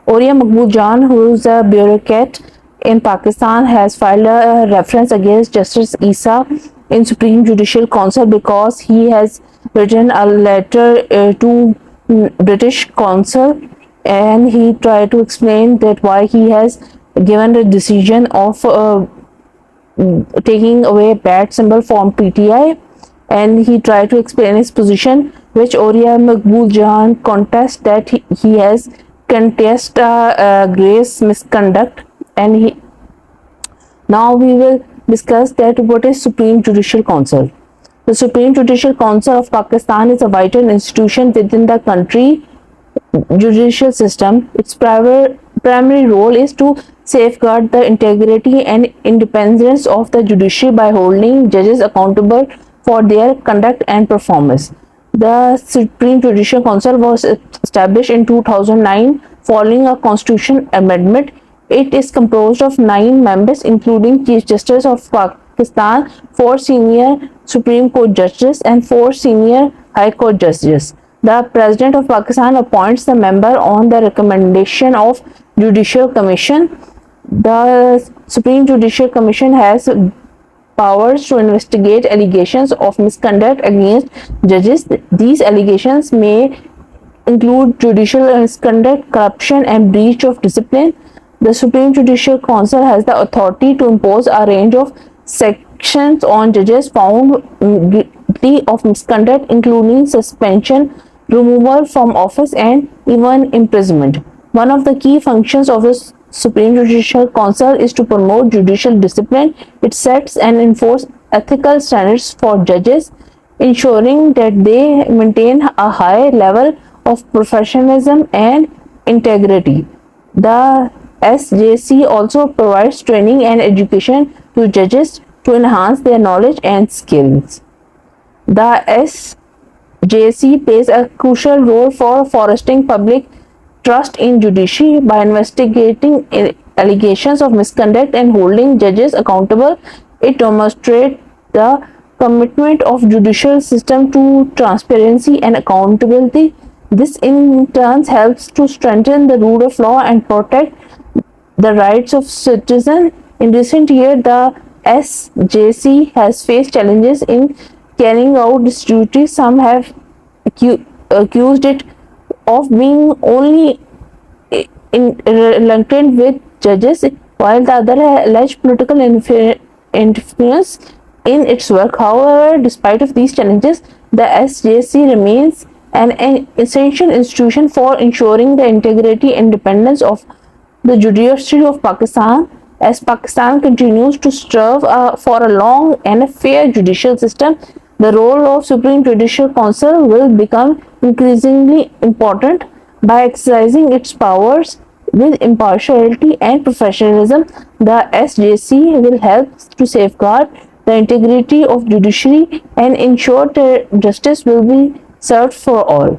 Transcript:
Oria Maqbool Jan, who is a bureaucrat in Pakistan, has filed a reference against Justice Issa in Supreme Judicial Council because he has written a letter to British Council, and he tried to explain that why he has given the decision of taking away bat symbol from PTI, and he tried to explain his position, which Oria Maqbool Jan contests that he has contest Grace misconduct. And now we will discuss that what is Supreme Judicial Council. The Supreme Judicial Council of Pakistan is a vital institution within the country judicial system. Its primary role is to safeguard the integrity and independence of the judiciary by holding judges accountable for their conduct and performance. The Supreme Judicial Council was established in 2009 following a constitutional amendment. It is composed of 9 members, including Chief Justice of Pakistan, 4 senior Supreme Court judges, and 4 senior High Court judges. The President of Pakistan appoints the member on the recommendation of Judicial Commission. The Supreme Judicial Commission has powers to investigate allegations of misconduct against judges. These allegations may include judicial misconduct, corruption, and breach of discipline. The Supreme Judicial Council has the authority to impose a range of sanctions on judges found guilty of misconduct, including suspension, removal from office, and even imprisonment. One of the key functions of the Supreme Judicial Council is to promote judicial discipline. It sets and enforces ethical standards for judges, ensuring that they maintain a high level of professionalism and integrity. The SJC also provides training and education to judges to enhance their knowledge and skills. The SJC plays a crucial role for fostering public trust in judiciary by investigating allegations of misconduct and holding judges accountable. It demonstrates the commitment of judicial system to transparency and accountability. This in turn helps to strengthen the rule of law and protect the rights of citizens. In recent years, the SJC has faced challenges in carrying out its duties. Some have accused it of being only reluctant with judges, while the other alleged political interference in its work. However, despite of these challenges, the SJC remains an essential institution for ensuring the integrity and independence of the judiciary of Pakistan. As Pakistan continues to strive for a long and a fair judicial system, the role of Supreme Judicial Council will become increasingly important. By exercising its powers with impartiality and professionalism, the SJC will help to safeguard the integrity of judiciary and ensure that justice will be served for all.